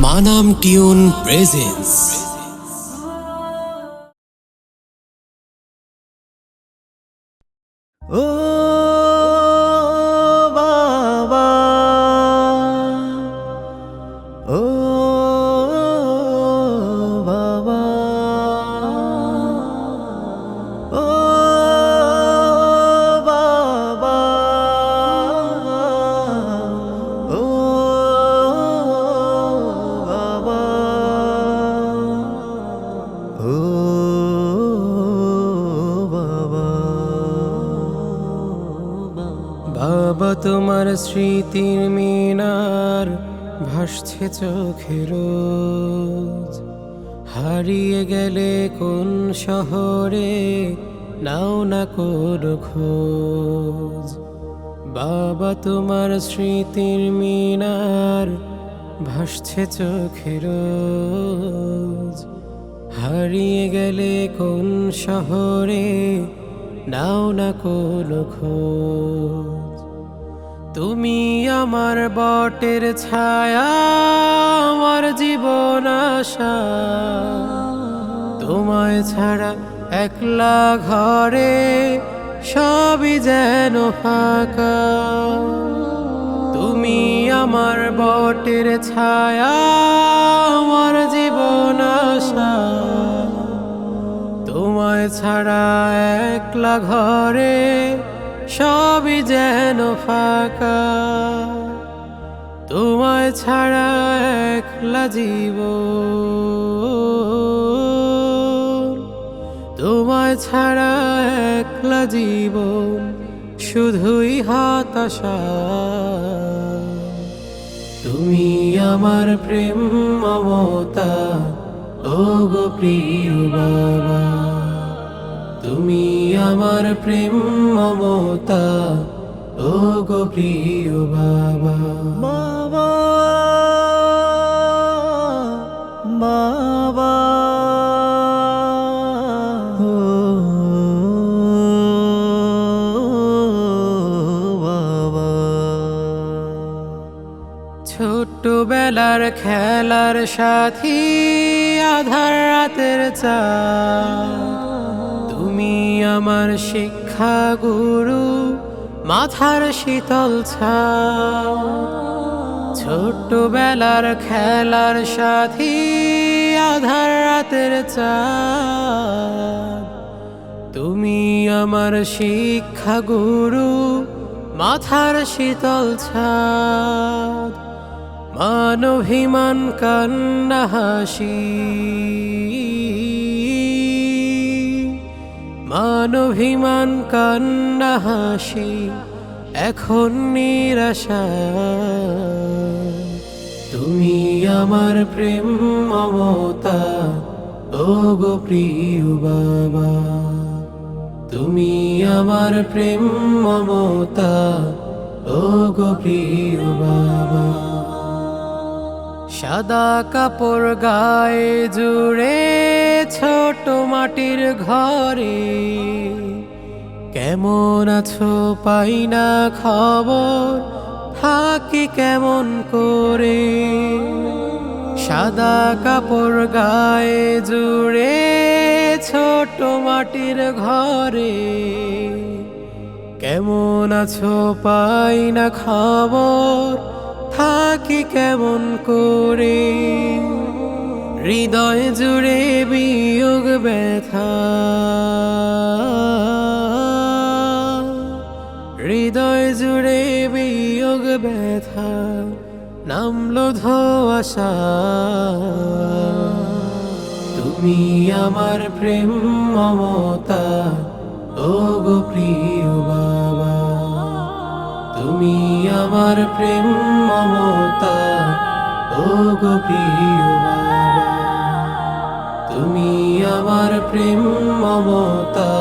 Manam tune presence. ও বাবা, ও বাবা, ও বাবা, ও বাবা, ও বাবা, তোমার স্মৃতির মিনার ভাসছে চোখে রোজ। হারিয়ে গেলে কোন শহরে নাও না কোনো খোঁজ। বাবা, তোমার স্মৃতির মিনার ভাসছে চোখে রোজ। হারিয়ে গেলে কোন শহরে নাও না কোনো খোঁজ। তুমি আমার বটের ছায়া, আমার জীবন আশা। তোমায় ছাড়া একলা ঘরে সবই যেন ফাঁকা। তুমি আমার বটের ছায়া, আমার জীবন আশা। তোমায় ছাড়া একলা ঘরে সবই যেন ফাঁকা। তোমায় ছাড়া একলা জীবন, তোমায় ছাড়া একলা জীবন শুধুই হতাশা। তুমি আমার প্রেম মমতা, ও গো প্রিয় বাবা। তুমি আমার প্রেম মমতা, ও গো প্রিয় বাবা। বাবা, বাবা, ও বাবা। ছোট্টবেলার খেলার সাথী, আধার রাতের চাঁদ। তুমি আমার শিক্ষা গুরু, মাথার শীতল ছাদ। ছোট্টবেলার খেলার সাথী, আধার রাতের চাঁদ। তুমি আমার শিক্ষা গুরু, মাথার শীতল ছাদ। মানভিমান কান্না হাসি, মানভিমান কান্না হাসি এখন নিরাশা। তুমি আমার প্রেম মমতা, ও গো প্রিয় বাবা। তুমি আমার প্রেম মমতা, ও গো প্রিয় বাবা। সাদা কাপড় গায়ে জুড়ে ছোট মাটির ঘরে, কেমন আছো পাই না খবর, থাকি কেমন করে। সাদা কাপড় গায়ে জুড়ে ছোট মাটির ঘরে, কেমন আছো পাই না খবর, থাকি কেমন করে। হৃদয় জুড়ে বিয়োগ ব্যথা, হৃদয় জুড়ে বিয়োগ ব্যথা নামলো ধোঁয়াশা। তুমি আমার প্রেম মমতা, ও গো প্রিয় বাবা। তুমি আমার প্রেম মমতা, ও গো প্রিয় বাবা। তুমি আমার প্রেম মমতা,